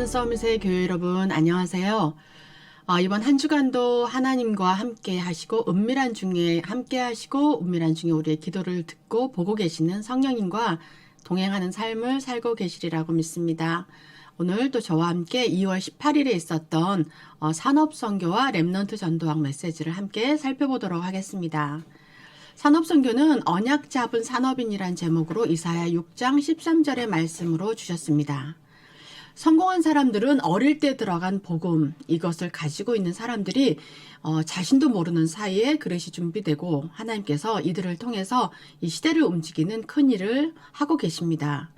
사랑하는 서밋의 교회 여러분, 안녕하세요. 이번 한 주간도 하나님과 함께 하시고 은밀한 중에 우리의 기도를 듣고 보고 계시는 성령님과 동행하는 삶을 살고 계시리라고 믿습니다. 오늘 또 저와 함께 2월 18일에 있었던 산업선교와 렘넌트 전도학 메시지를 함께 살펴보도록 하겠습니다. 산업선교는 언약 잡은 산업인이란 제목으로 이사야 6장 13절의 말씀으로 주셨습니다. 성공한 사람들은 어릴 때 들어간 복음, 이것을 가지고 있는 사람들이 자신도 모르는 사이에 그릇이 준비되고 하나님께서 이들을 통해서 이 시대를 움직이는 큰 일을 하고 계십니다.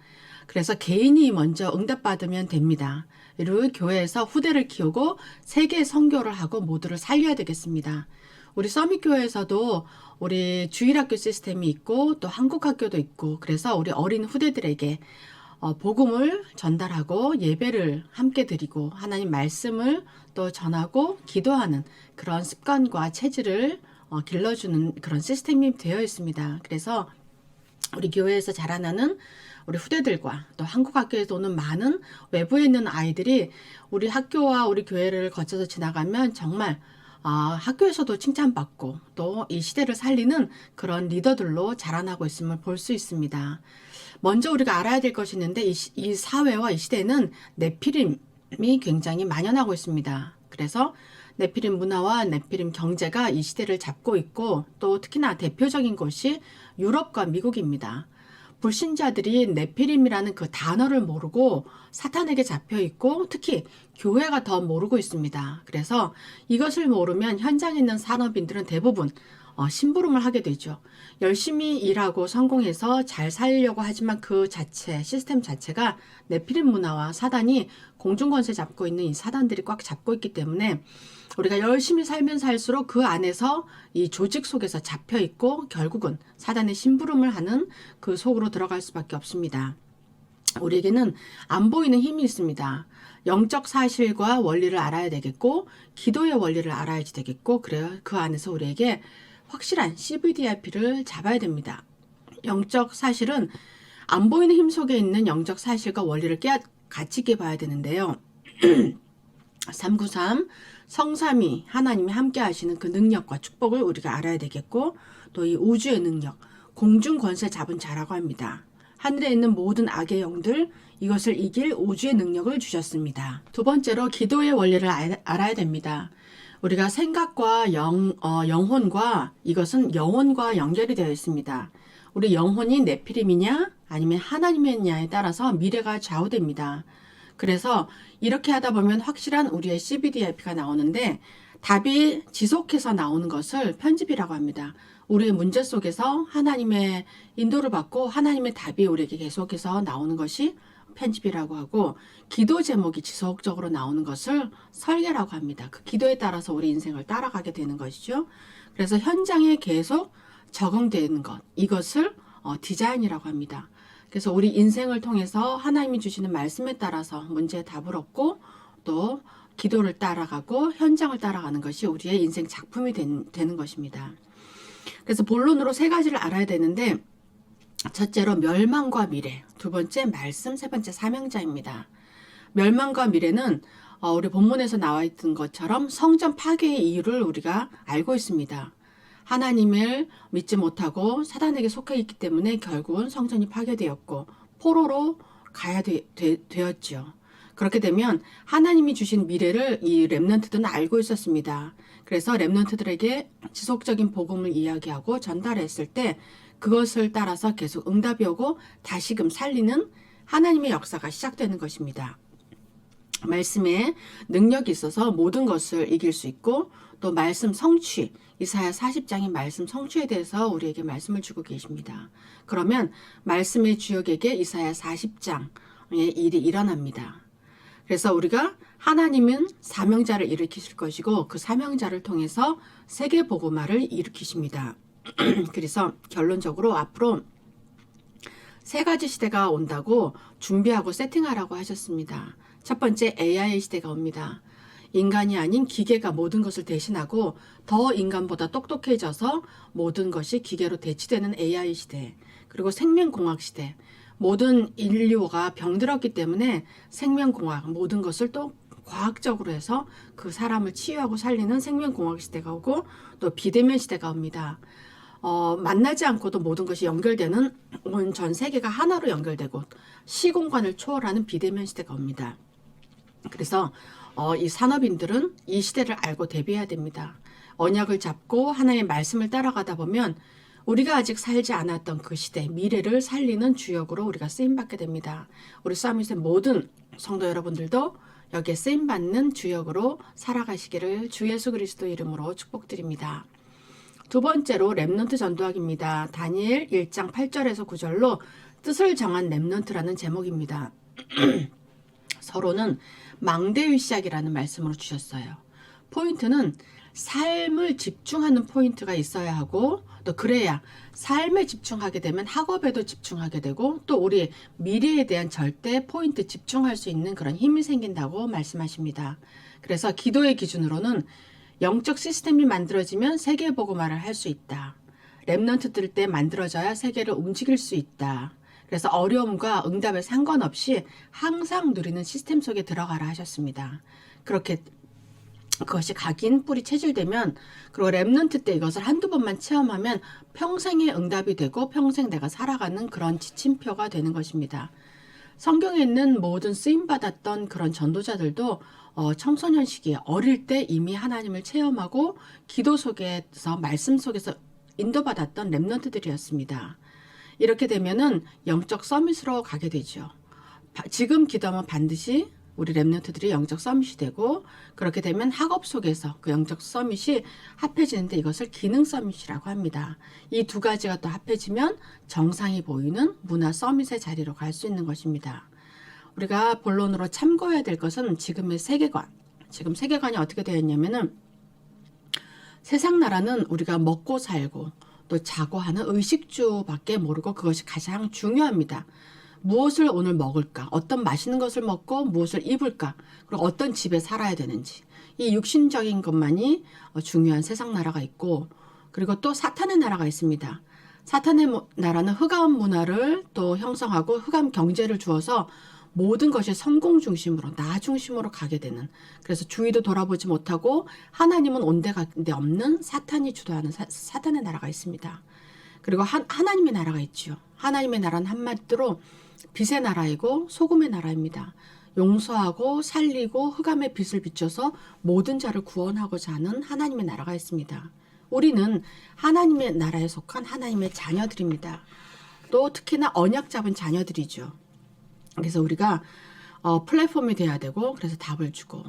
그래서 개인이 먼저 응답받으면 됩니다. 그리고 교회에서 후대를 키우고 세계 선교를 하고 모두를 살려야 되겠습니다. 우리 서밋교회에서도 우리 주일학교 시스템이 있고 또 한국학교도 있고, 그래서 우리 어린 후대들에게 복음을 전달하고 예배를 함께 드리고 하나님 말씀을 또 전하고 기도하는 그런 습관과 체질을 길러주는 그런 시스템이 되어 있습니다. 그래서 우리 교회에서 자라나는 우리 후대들과 또 한국 학교에서 오는 많은 외부에 있는 아이들이 우리 학교와 우리 교회를 거쳐서 지나가면 정말 학교에서도 칭찬받고 또 이 시대를 살리는 그런 리더들로 자라나고 있음을 볼 수 있습니다. 먼저 우리가 알아야 될 것이 있는데 이 사회와 이 시대는 네피림이 굉장히 만연하고 있습니다. 그래서 네피림 문화와 네피림 경제가 이 시대를 잡고 있고, 또 특히나 대표적인 곳이 유럽과 미국입니다. 불신자들이 네피림이라는 그 단어를 모르고 사탄에게 잡혀 있고, 특히 교회가 더 모르고 있습니다. 그래서 이것을 모르면 현장에 있는 산업인들은 대부분 심부름을 하게 되죠. 열심히 일하고 성공해서 잘 살려고 하지만 그 자체, 시스템 자체가 네피림 문화와 사단이 공중권세 잡고 있는 이 사단들이 꽉 잡고 있기 때문에 우리가 열심히 살면 살수록 그 안에서 이 조직 속에서 잡혀 있고 결국은 사단의 심부름을 하는 그 속으로 들어갈 수밖에 없습니다. 우리에게는 안 보이는 힘이 있습니다. 영적 사실과 원리를 알아야 되겠고, 기도의 원리를 알아야지 되겠고, 그래요. 그 안에서 우리에게 확실한 CVDIP를 잡아야 됩니다. 영적 사실은 안 보이는 힘 속에 있는 영적 사실과 원리를 같이 있게 봐야 되는데요. 393 성삼위 하나님이 함께 하시는 그 능력과 축복을 우리가 알아야 되겠고, 또 이 우주의 능력, 공중 권세 잡은 자라고 합니다. 하늘에 있는 모든 악의 영들, 이것을 이길 우주의 능력을 주셨습니다. 두 번째로 기도의 원리를 알아야 됩니다. 우리가 생각과 영혼과, 이것은 영혼과 연결이 되어 있습니다. 우리 영혼이 네피림이냐 아니면 하나님이냐에 따라서 미래가 좌우됩니다. 그래서 이렇게 하다 보면 확실한 우리의 CVDIP가 나오는데, 답이 지속해서 나오는 것을 편집이라고 합니다. 우리의 문제 속에서 하나님의 인도를 받고 하나님의 답이 우리에게 계속해서 나오는 것이 편집이라고 하고, 기도 제목이 지속적으로 나오는 것을 설계라고 합니다. 그 기도에 따라서 우리 인생을 따라가게 되는 것이죠. 그래서 현장에 계속 적응되는 것, 이것을 디자인이라고 합니다. 그래서 우리 인생을 통해서 하나님이 주시는 말씀에 따라서 문제의 답을 얻고, 또 기도를 따라가고 현장을 따라가는 것이 우리의 인생 작품이 되는 것입니다. 그래서 본론으로 세 가지를 알아야 되는데, 첫째로 멸망과 미래, 두 번째 말씀, 세 번째 사명자입니다. 멸망과 미래는 우리 본문에서 나와 있던 것처럼 성전 파괴의 이유를 우리가 알고 있습니다. 하나님을 믿지 못하고 사단에게 속해 있기 때문에 결국은 성전이 파괴되었고 포로로 가야 되었죠. 그렇게 되면 하나님이 주신 미래를 이 렘넌트들은 알고 있었습니다. 그래서 렘넌트들에게 지속적인 복음을 이야기하고 전달했을 때 그것을 따라서 계속 응답이 오고 다시금 살리는 하나님의 역사가 시작되는 것입니다. 말씀에 능력이 있어서 모든 것을 이길 수 있고, 또 말씀 성취, 이사야 40장의 말씀 성취에 대해서 우리에게 말씀을 주고 계십니다. 그러면 말씀의 주역에게 이사야 40장의 일이 일어납니다. 그래서 우리가 하나님은 사명자를 일으키실 것이고 그 사명자를 통해서 세계 복음화를 일으키십니다. 그래서 결론적으로 앞으로 세 가지 시대가 온다고 준비하고 세팅하라고 하셨습니다. 첫 번째, AI 시대가 옵니다. 인간이 아닌 기계가 모든 것을 대신하고 더 인간보다 똑똑해져서 모든 것이 기계로 대치되는 AI 시대, 그리고 생명공학 시대, 모든 인류가 병들었기 때문에 생명공학 모든 것을 또 과학적으로 해서 그 사람을 치유하고 살리는 생명공학 시대가 오고 또 비대면 시대가 옵니다. 만나지 않고도 모든 것이 연결되는 온 전 세계가 하나로 연결되고 시공간을 초월하는 비대면 시대가 옵니다. 그래서 이 산업인들은 이 시대를 알고 대비해야 됩니다. 언약을 잡고 하나님의 말씀을 따라가다 보면 우리가 아직 살지 않았던 그 시대, 미래를 살리는 주역으로 우리가 쓰임받게 됩니다. 우리 서밋의 모든 성도 여러분들도 여기에 쓰임받는 주역으로 살아가시기를 주 예수 그리스도 이름으로 축복드립니다. 두 번째로 렘넌트 전도학입니다. 다니엘 1장 8절에서 9절로 뜻을 정한 렘넌트라는 제목입니다. 서로는 망대의 시작이라는 말씀으로 주셨어요. 포인트는 삶을 집중하는 포인트가 있어야 하고 또 그래야 삶에 집중하게 되면 학업에도 집중하게 되고 또 우리 미래에 대한 절대 포인트 집중할 수 있는 그런 힘이 생긴다고 말씀하십니다. 그래서 기도의 기준으로는 영적 시스템이 만들어지면 세계복음화를 할 수 있다. 렘넌트들 때 만들어져야 세계를 움직일 수 있다. 그래서 어려움과 응답에 상관없이 항상 누리는 시스템 속에 들어가라 하셨습니다. 그렇게 그것이 각인 뿌리 체질되면 그리고 렘넌트 때 이것을 한두 번만 체험하면 평생의 응답이 되고 평생 내가 살아가는 그런 지침표가 되는 것입니다. 성경에 있는 모든 쓰임받았던 그런 전도자들도 청소년 시기에 어릴 때 이미 하나님을 체험하고 기도 속에서 말씀 속에서 인도받았던 렘넌트들이었습니다. 이렇게 되면은 영적 서밋으로 가게 되죠. 지금 기도하면 반드시 우리 렘넌트들이 영적 서밋이 되고 그렇게 되면 학업 속에서 그 영적 서밋이 합해지는데 이것을 기능 서밋이라고 합니다. 이 두 가지가 또 합해지면 정상이 보이는 문화 서밋의 자리로 갈 수 있는 것입니다. 우리가 본론으로 참고해야 될 것은 지금의 세계관. 지금 세계관이 어떻게 되어 있냐면은 세상 나라는 우리가 먹고 살고 또 자고 하는 의식주밖에 모르고 그것이 가장 중요합니다. 무엇을 오늘 먹을까? 어떤 맛있는 것을 먹고 무엇을 입을까? 그리고 어떤 집에 살아야 되는지. 이 육신적인 것만이 중요한 세상 나라가 있고 그리고 또 사탄의 나라가 있습니다. 사탄의 나라는 흑암 문화를 또 형성하고 흑암 경제를 주어서 모든 것이 성공 중심으로 나 중심으로 가게 되는 그래서 주위도 돌아보지 못하고 하나님은 온데간데 없는 사탄이 주도하는 사탄의 나라가 있습니다. 그리고 하나님의 나라가 있죠. 하나님의 나라는 한마디로 빛의 나라이고 소금의 나라입니다. 용서하고 살리고 흑암의 빛을 비춰서 모든 자를 구원하고자 하는 하나님의 나라가 있습니다. 우리는 하나님의 나라에 속한 하나님의 자녀들입니다. 또 특히나 언약 잡은 자녀들이죠. 그래서 우리가 플랫폼이 돼야 되고 그래서 답을 주고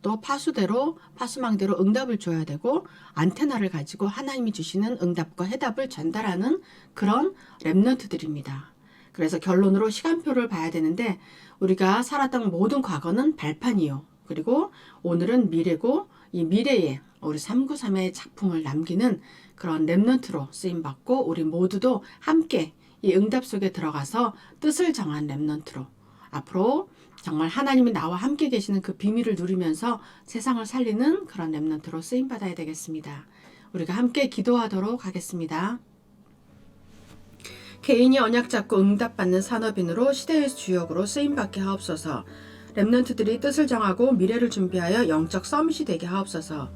또 파수망대로 응답을 줘야 되고 안테나를 가지고 하나님이 주시는 응답과 해답을 전달하는 그런 렘넌트들입니다. 그래서 결론으로 시간표를 봐야 되는데 우리가 살았던 모든 과거는 발판이요. 그리고 오늘은 미래고 이 미래에 우리 393의 작품을 남기는 그런 렘넌트로 쓰임받고 우리 모두도 함께 이 응답 속에 들어가서 뜻을 정한 렘넌트로 앞으로 정말 하나님이 나와 함께 계시는 그 비밀을 누리면서 세상을 살리는 그런 렘넌트로 쓰임받아야 되겠습니다. 우리가 함께 기도하도록 하겠습니다. 개인이 언약 잡고 응답받는 산업인으로 시대의 주역으로 쓰임받게 하옵소서. 렘넌트들이 뜻을 정하고 미래를 준비하여 영적 서밋이 되게 하옵소서.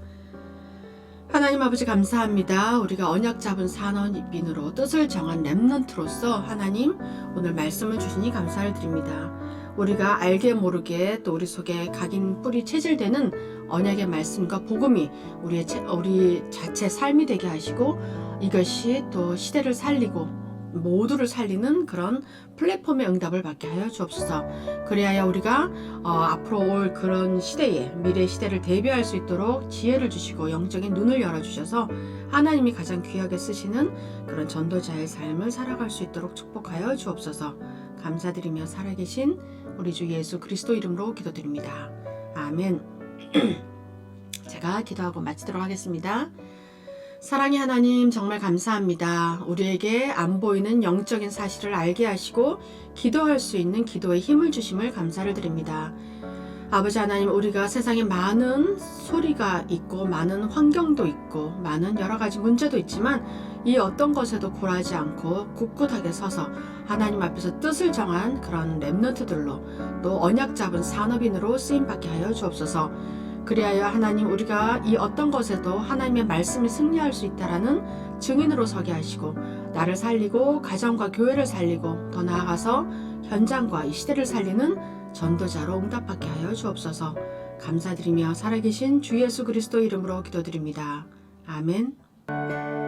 하나님 아버지 감사합니다. 우리가 언약 잡은 산업인으로 뜻을 정한 렘넌트로서 하나님 오늘 말씀을 주시니 감사를 드립니다. 우리가 알게 모르게 또 우리 속에 각인 뿌리 체질되는 언약의 말씀과 복음이 우리 자체 삶이 되게 하시고 이것이 또 시대를 살리고 모두를 살리는 그런 플랫폼의 응답을 받게 하여 주옵소서. 그래야 우리가 앞으로 올 그런 시대에 미래 시대를 대비할 수 있도록 지혜를 주시고 영적인 눈을 열어주셔서 하나님이 가장 귀하게 쓰시는 그런 전도자의 삶을 살아갈 수 있도록 축복하여 주옵소서. 감사드리며 살아계신 우리 주 예수 그리스도 이름으로 기도드립니다. 아멘. 제가 기도하고 마치도록 하겠습니다. 사랑의 하나님 정말 감사합니다. 우리에게 안 보이는 영적인 사실을 알게 하시고 기도할 수 있는 기도의 힘을 주심을 감사를 드립니다. 아버지 하나님, 우리가 세상에 많은 소리가 있고 많은 환경도 있고 많은 여러 가지 문제도 있지만 이 어떤 것에도 굴하지 않고 굳굳하게 서서 하나님 앞에서 뜻을 정한 그런 렘넌트들로 또 언약 잡은 산업인으로 쓰임받게 하여 주옵소서. 그리하여 하나님, 우리가 이 어떤 것에도 하나님의 말씀이 승리할 수 있다라는 증인으로 서게 하시고 나를 살리고 가정과 교회를 살리고 더 나아가서 현장과 이 시대를 살리는 전도자로 응답받게 하여 주옵소서. 감사드리며 살아계신 주 예수 그리스도 이름으로 기도드립니다. 아멘.